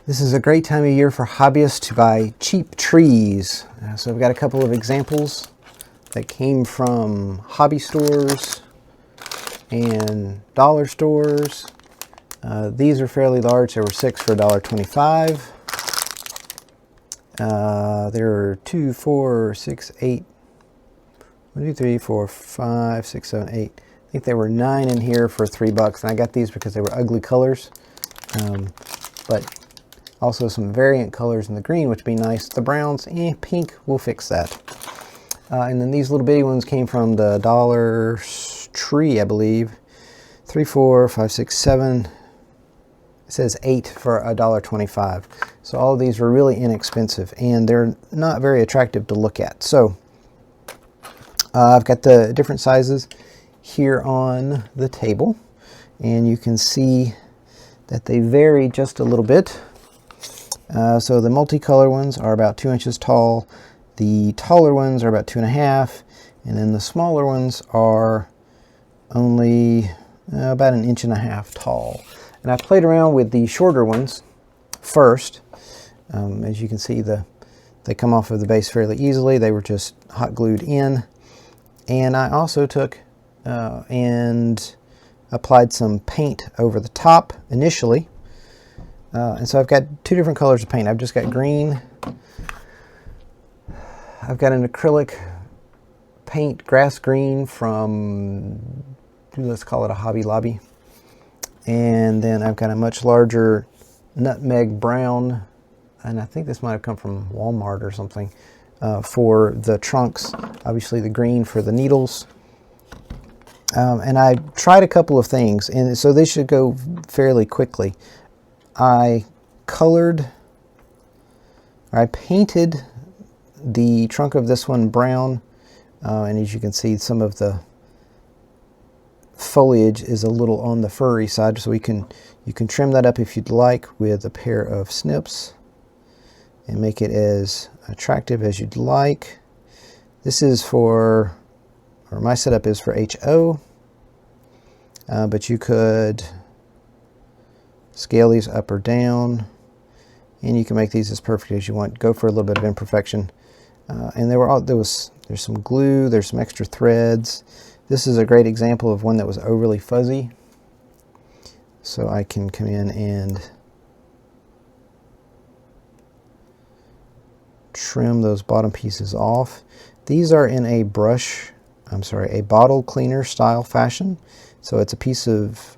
This is a great time of year for hobbyists to buy cheap trees. So I've got a couple of examples that came from hobby stores and dollar stores. These are fairly large. There were 6 for $1.25. There are 2, 4, 6, 8, 1, 2, 3, 4, 5, 6, 7, 8. I think there were 9 in here for $3, and I got these because they were ugly colors. But also some variant colors in the green, which would be nice. The browns, pink, we'll fix that. And then these little bitty ones came from the Dollar Tree, I believe. 3, 4, 5, 6, 7. It says 8 for $1.25. So all of these were really inexpensive, and they're not very attractive to look at. So I've got the different sizes here on the table, and you can see that they vary just a little bit. So the multicolor ones are about 2 inches tall. The taller ones are about 2.5, and then the smaller ones are only about 1.5 inches tall. And I played around with the shorter ones first. As you can see, they come off of the base fairly easily. They were just hot glued in. And I also took and applied some paint over the top initially. And so I've got 2 different colors of paint. I've just got green. I've got an acrylic paint, grass green from, let's call it a Hobby Lobby. And then I've got a much larger nutmeg brown, and I think this might have come from Walmart or something, for the trunks. Obviously the green for the needles. And I tried a couple of things, and so they should go fairly quickly. I painted the trunk of this one brown, and as you can see, some of the foliage is a little on the furry side, so you can trim that up if you'd like with a pair of snips and make it as attractive as you'd like. This is for, or my setup is for HO, but you could scale these up or down, and you can make these as perfect as you want. Go for a little bit of imperfection. And there's some glue, there's some extra threads. This is a great example of one that was overly fuzzy. So I can come in and trim those bottom pieces off. These are in a bottle cleaner style fashion. So it's a piece of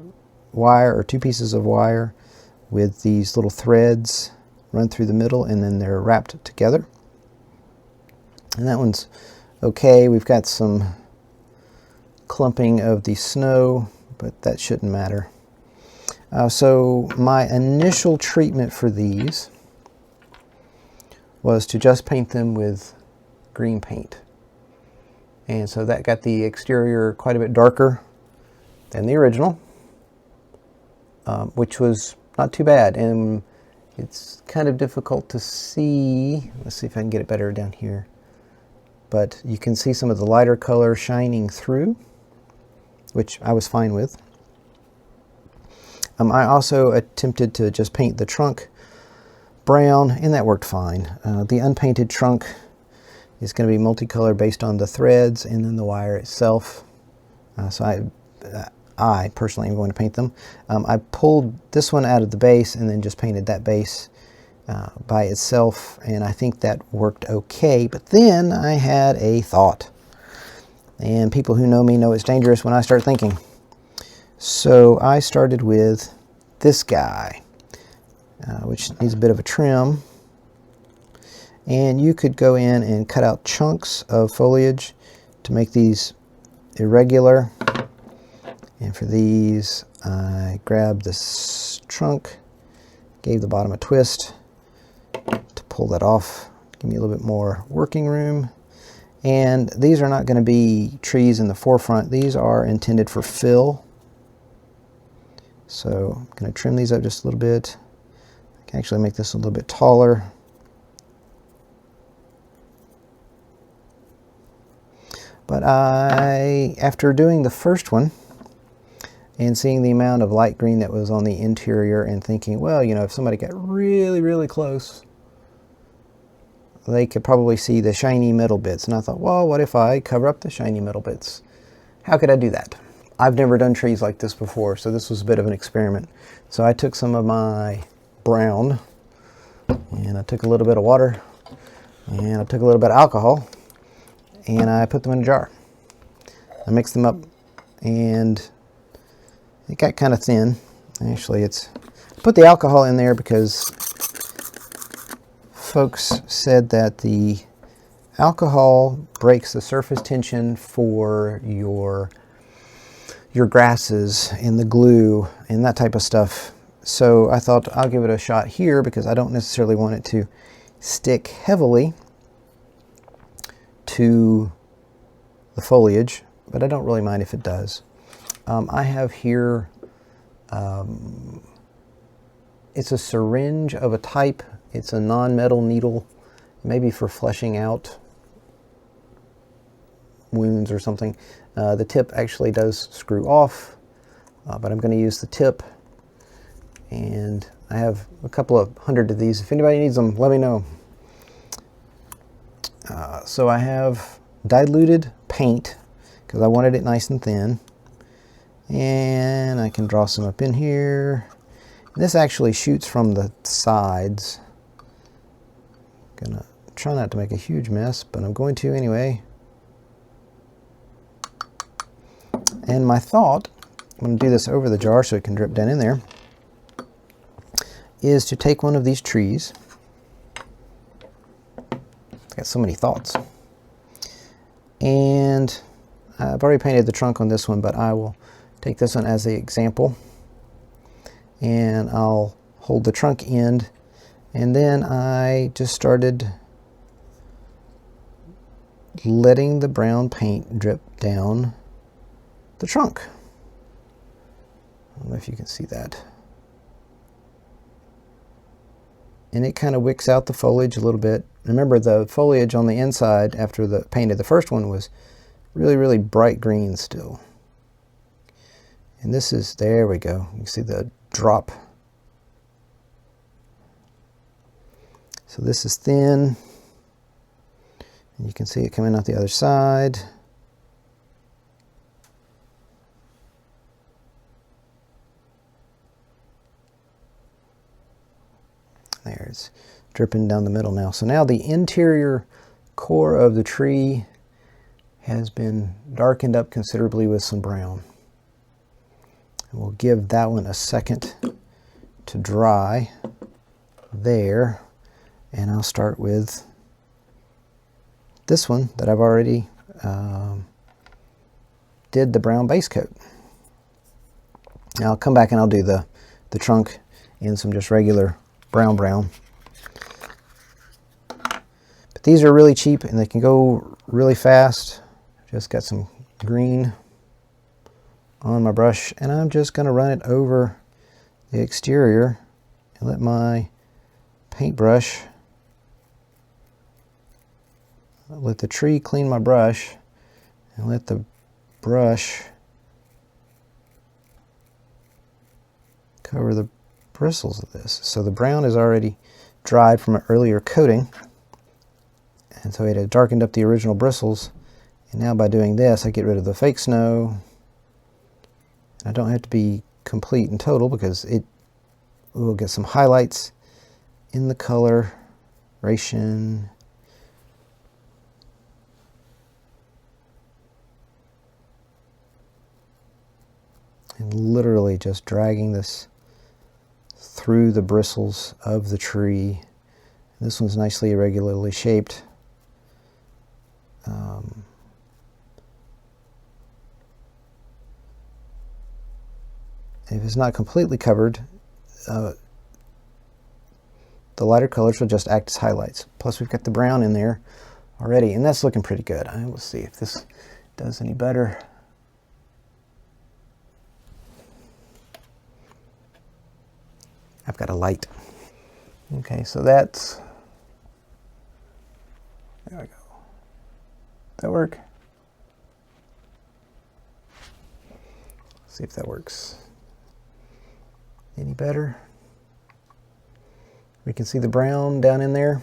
wire or 2 pieces of wire with these little threads run through the middle, and then they're wrapped together. And that one's okay. We've got some clumping of the snow, but that shouldn't matter. So my initial treatment for these was to just paint them with green paint. And so that got the exterior quite a bit darker than the original, which was not too bad. And it's kind of difficult to see. Let's see if I can get it better down here. But you can see some of the lighter color shining through, which I was fine with. I also attempted to just paint the trunk brown, and that worked fine. The unpainted trunk is going to be multicolored based on the threads and then the wire itself. So I personally am going to paint them. I pulled this one out of the base and then just painted that base by itself, and I think that worked okay. But then I had a thought, and people who know me know it's dangerous when I start thinking. So I started with this guy, which needs a bit of a trim, and you could go in and cut out chunks of foliage to make these irregular. And for these, I grabbed this trunk, gave the bottom a twist to pull that off, give me a little bit more working room. And these are not going to be trees in the forefront. These are intended for fill. So I'm going to trim these up just a little bit. I can actually make this a little bit taller. But after doing the first one, and seeing the amount of light green that was on the interior and thinking, well, you know, if somebody got really, really close, they could probably see the shiny metal bits. And I thought, well, what if I cover up the shiny metal bits? How could I do that? I've never done trees like this before, so this was a bit of an experiment. So I took some of my brown, and I took a little bit of water, and I took a little bit of alcohol, and I put them in a jar. I mixed them up, and it got kind of thin. Actually, I put the alcohol in there because folks said that the alcohol breaks the surface tension for your grasses and the glue and that type of stuff. So I thought I'll give it a shot here because I don't necessarily want it to stick heavily to the foliage, but I don't really mind if it does. I have here, it's a syringe of a type. It's a non-metal needle, maybe for fleshing out wounds or something. The tip actually does screw off, but I'm going to use the tip, and I have a couple of hundred of these. If anybody needs them, let me know. So I have diluted paint because I wanted it nice and thin, and I can draw some up in here. This actually shoots from the sides. Gonna try not to make a huge mess, but I'm going to anyway. And my thought, I'm going to do this over the jar so it can drip down in there, is to take one of these trees. I've got so many thoughts. And I've already painted the trunk on this one, but I will take this one as the example. And I'll hold the trunk end. And then I just started letting the brown paint drip down the trunk. I don't know if you can see that. And it kind of wicks out the foliage a little bit. Remember, the foliage on the inside after the painted the first one was really, really bright green still. And this is, there we go. You can see the drop. So this is thin. And you can see it coming out the other side. There, it's dripping down the middle now. So now the interior core of the tree has been darkened up considerably with some brown. And we'll give that one a second to dry there. And I'll start with this one that I've already did the brown base coat. Now I'll come back and I'll do the trunk in some just regular brown. But these are really cheap and they can go really fast. Just got some green on my brush, and I'm just going to run it over the exterior and let my paintbrush, let the tree clean my brush, and let the brush cover the bristles of this. So the brown is already dried from an earlier coating, and so it had darkened up the original bristles. And now by doing this, I get rid of the fake snow. I don't have to be complete and total because it will get some highlights in the coloration. And literally just dragging this through the bristles of the tree. This one's nicely irregularly shaped. If it's not completely covered, the lighter colors will just act as highlights. Plus we've got the brown in there already, and that's looking pretty good. We'll see if this does any better. I've got a light. Okay, so that's, there we go. That work? See if that works any better. We can see the brown down in there.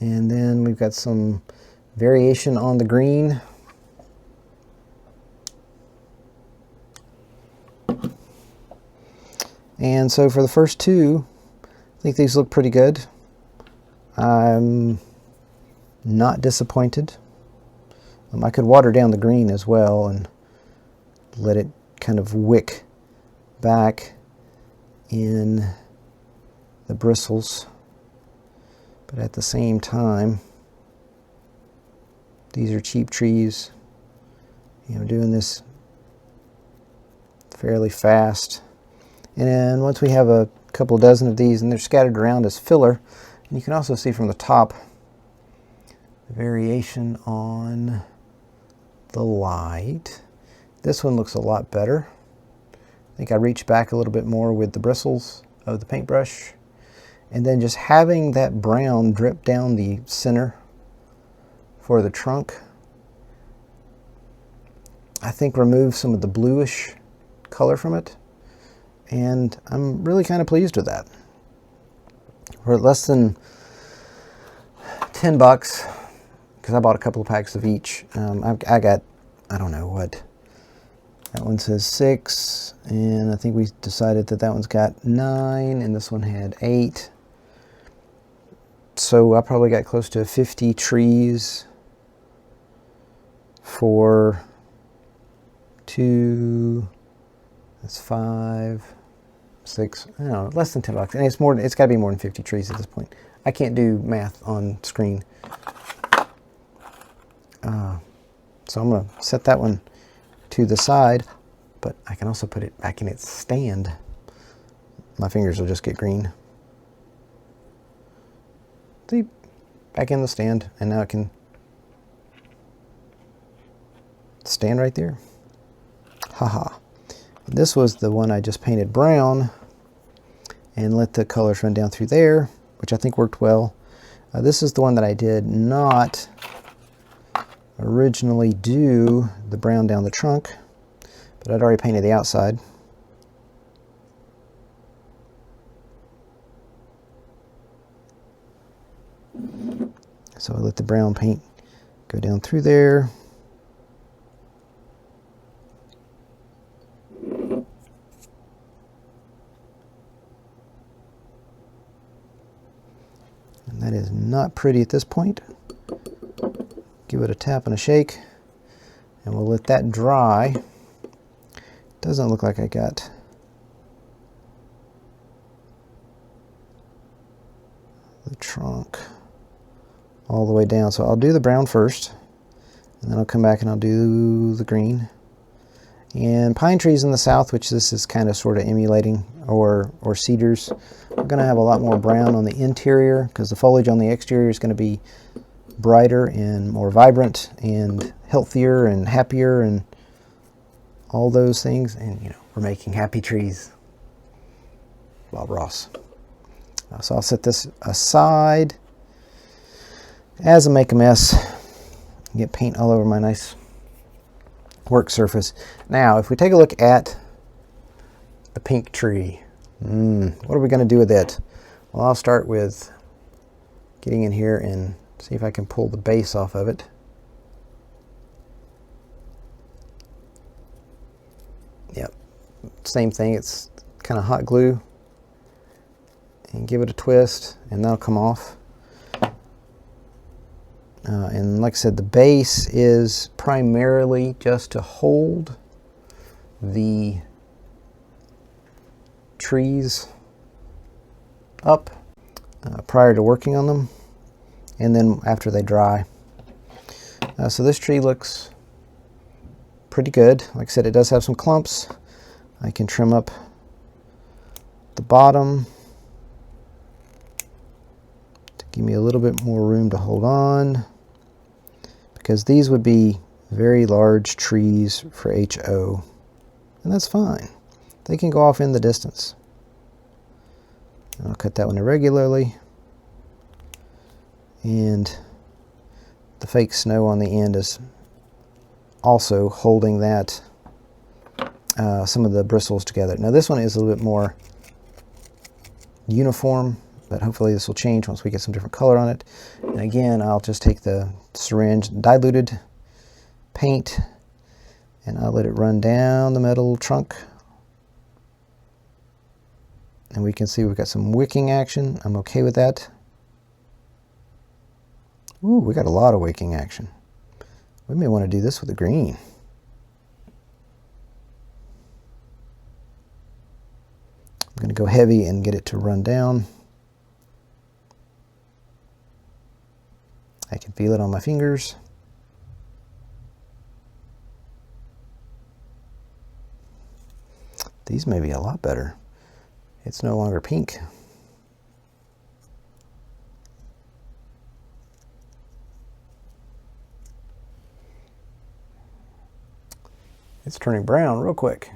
And then we've got some variation on the green. And so for the first two, I think these look pretty good. I'm not disappointed. I could water down the green as well and let it kind of wick back in the bristles. But at the same time, these are cheap trees. You know, doing this fairly fast. And then once we have a couple dozen of these, and they're scattered around as filler, and you can also see from the top the variation on the light. This one looks a lot better. I think I reached back a little bit more with the bristles of the paintbrush. And then just having that brown drip down the center for the trunk, I think removes some of the bluish color from it. And I'm really kind of pleased with that. For less than 10 bucks, because I bought a couple of packs of each. I got, I don't know what, that one says 6, and I think we decided that that one's got 9, and this one had 8. So I probably got close to 50 trees for 2, that's 5, 6, I don't know, less than 10 bucks. And it's more, it's got to be more than 50 trees at this point. I can't do math on screen. So I'm going to set that one to the side, but I can also put it back in its stand. My fingers will just get green. See, back in the stand, and now it can stand right there. Haha. This was the one I just painted brown and let the colors run down through there, which I think worked well. This is the one that I did not originally do the brown down the trunk, but I'd already painted the outside. So I let the brown paint go down through there. And that is not pretty at this point. Give it a tap and a shake, and we'll let that dry. Doesn't look like I got the trunk all the way down. So I'll do the brown first, and then I'll come back and I'll do the green. And pine trees in the south, which this is kind of sort of emulating, or cedars, we're going to have a lot more brown on the interior because the foliage on the exterior is going to be brighter and more vibrant and healthier and happier and all those things. And you know, we're making happy trees. Bob Ross. So I'll set this aside as I make a mess, get paint all over my nice work surface. Now, if we take a look at the pink tree, what are we going to do with it? Well, I'll start with getting in here and see if I can pull the base off of it. Yep, same thing, it's kind of hot glue. And give it a twist, and that'll come off. And like I said, the base is primarily just to hold the trees up prior to working on them, and then after they dry. So this tree looks pretty good. Like I said, it does have some clumps. I can trim up the bottom to give me a little bit more room to hold on, because these would be very large trees for HO, and that's fine. They can go off in the distance. And I'll cut that one irregularly, and the fake snow on the end is also holding that some of the bristles together. Now this one is a little bit more uniform, but hopefully this will change once we get some different color on it. And again, I'll just take the syringe, diluted paint, and I'll let it run down the metal trunk. And we can see we've got some wicking action. I'm okay with that. Ooh, we got a lot of wicking action. We may want to do this with the green. I'm going to go heavy and get it to run down. I can feel it on my fingers. These may be a lot better. It's no longer pink. It's turning brown real quick.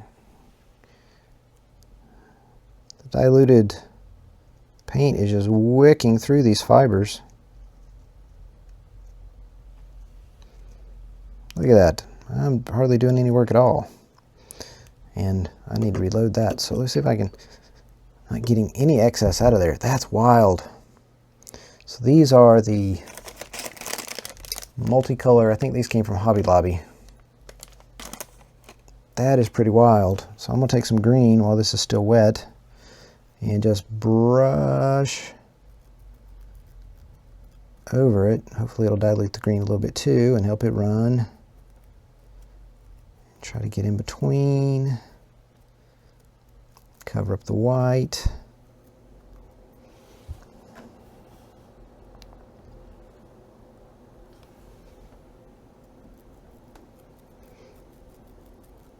The diluted paint is just wicking through these fibers. Look at that. I'm hardly doing any work at all. And I need to reload that. So let's see if I can, not getting any excess out of there. That's wild. So these are the multicolor. I think these came from Hobby Lobby. That is pretty wild. So I'm going to take some green while this is still wet and just brush over it. Hopefully it'll dilute the green a little bit too and help it run. Try to get in between. Cover up the white.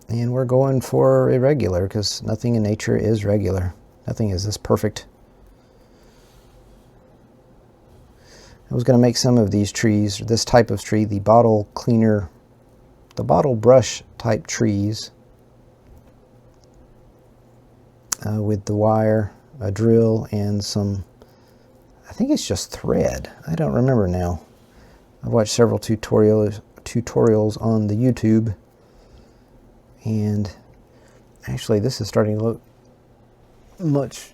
And we're going for irregular because nothing in nature is regular. Nothing is this perfect. I was going to make some of these trees, or this type of tree, the bottle cleaner, the bottle brush type trees with the wire, a drill, and some, I think it's just thread. I don't remember now. I've watched several tutorials on the YouTube, and actually this is starting to look much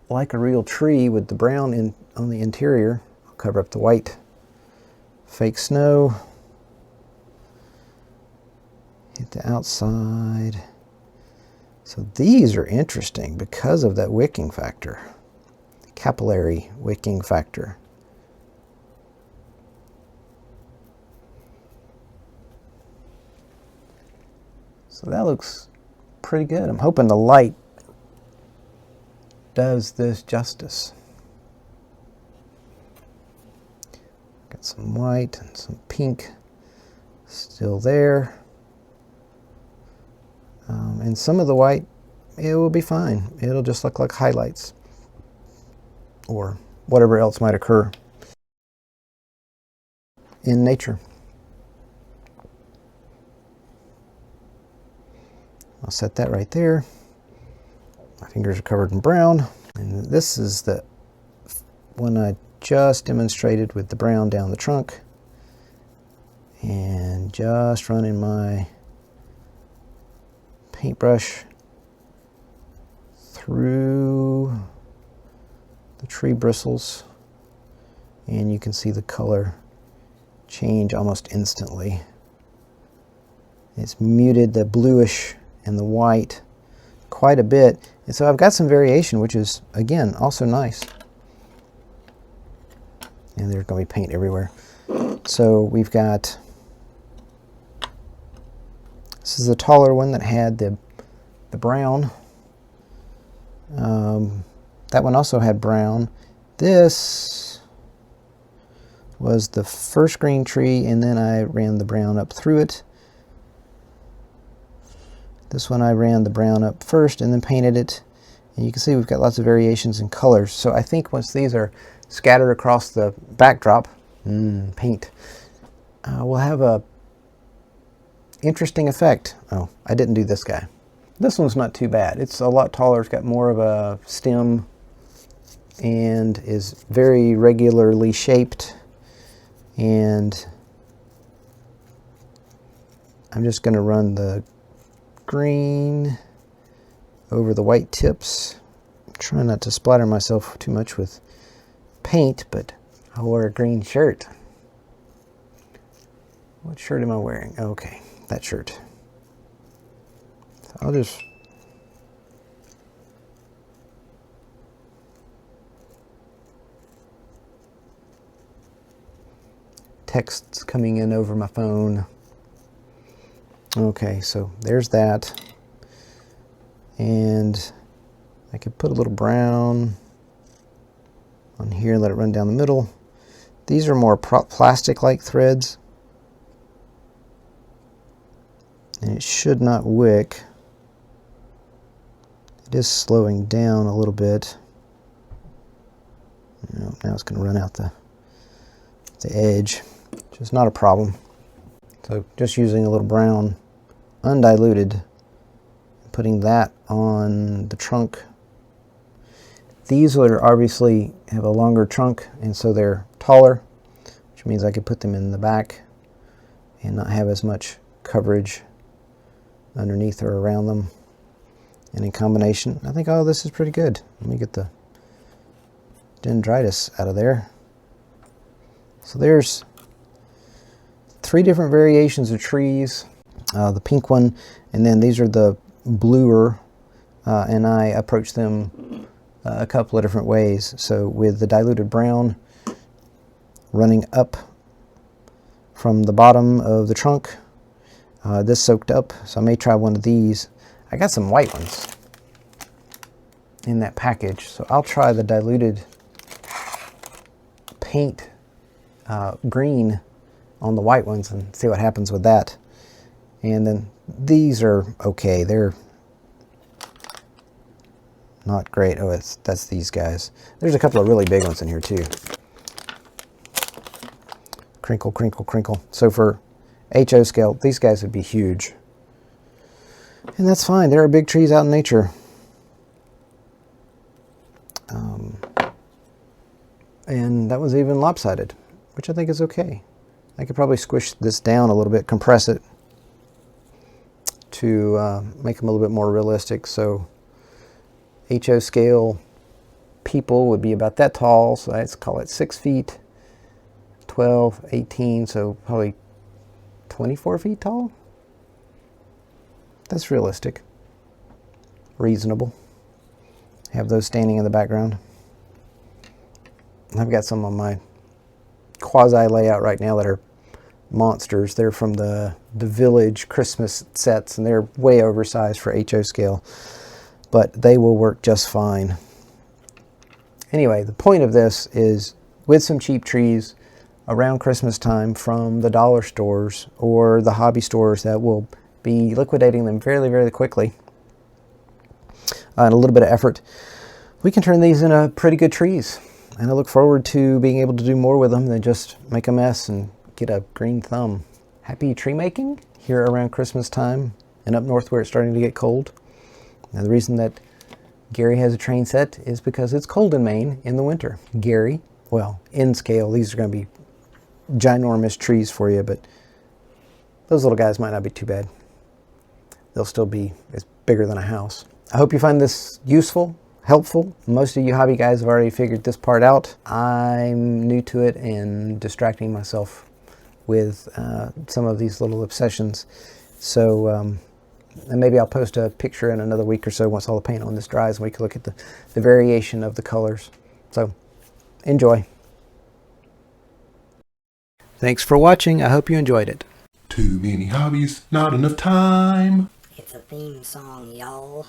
like a real tree with the brown on the interior. I'll cover up the white. Fake snow. Hit the outside. So these are interesting because of that wicking factor, capillary wicking factor. So that looks pretty good. I'm hoping the light does this justice. Got some white and some pink still there. And some of the white, it will be fine. It'll just look like highlights or whatever else might occur in nature. I'll set that right there. My fingers are covered in brown. And this is the one I just demonstrated with the brown down the trunk. And just running my paintbrush through the tree bristles, and you can see the color change almost instantly. It's muted the bluish and the white quite a bit, and so I've got some variation, which is again also nice. And there's going to be paint everywhere. So we've got, this is the taller one that had the brown. That one also had brown. This was the first green tree, and then I ran the brown up through it. This one I ran the brown up first and then painted it. And you can see we've got lots of variations in colors. So I think once these are scattered across the backdrop, paint, we'll have a interesting effect. Oh, I didn't do this guy. This one's not too bad. It's a lot taller. It's got more of a stem and is very regularly shaped. And I'm just going to run the green over the white tips. I'm trying not to splatter myself too much with paint, but I wore a green shirt. What shirt am I wearing? Okay, that shirt. So I'll just texts coming in over my phone. Okay, so there's that. And I could put a little brown on here, let it run down the middle. These are more plastic-like threads. And it should not wick. It is slowing down a little bit. Now it's going to run out the edge, which is not a problem. So just using a little brown undiluted, putting that on the trunk. These are obviously have a longer trunk, and so they're taller, which means I could put them in the back and not have as much coverage underneath or around them. And in combination, I think, oh, this is pretty good. Let me get the dendritis out of there. So there's 3 different variations of trees. The pink one, and then these are the bluer, and I approach them a couple of different ways. So with the diluted brown running up from the bottom of the trunk, this soaked up, so I may try one of these. I got some white ones in that package, so I'll try the diluted paint green on the white ones and see what happens with that. And then these are okay. They're not great. Oh, that's these guys. There's a couple of really big ones in here too. Crinkle, crinkle, crinkle. So for HO scale, these guys would be huge. And that's fine. There are big trees out in nature. And that was even lopsided, which I think is okay. I could probably squish this down a little bit, compress it to make them a little bit more realistic. So HO scale people would be about that tall, so let's call it 6 feet, 12, 18, so probably 24 feet tall. That's realistic, reasonable. Have those standing in the background. I've got some on my quasi layout right now that are monsters. They're from the Village Christmas sets, and they're way oversized for HO scale, but they will work just fine. Anyway, the point of this is, with some cheap trees around Christmas time from the dollar stores or the hobby stores that will be liquidating them fairly, very quickly, and a little bit of effort, we can turn these into pretty good trees. And I look forward to being able to do more with them than just make a mess and get a green thumb. Happy tree making here around Christmas time and up north where it's starting to get cold. Now the reason that Gary has a train set is because it's cold in Maine in the winter. Gary, well, in scale, these are going to be ginormous trees for you, but those little guys might not be too bad. They'll still be bigger than a house. I hope you find this useful, helpful. Most of you hobby guys have already figured this part out. I'm new to it and distracting myself with some of these little obsessions. So and maybe I'll post a picture in another week or so once all the paint on this dries, and we can look at the variation of the colors. So enjoy. Thanks for watching. I hope you enjoyed it. Too many hobbies, not enough time. It's a theme song, y'all.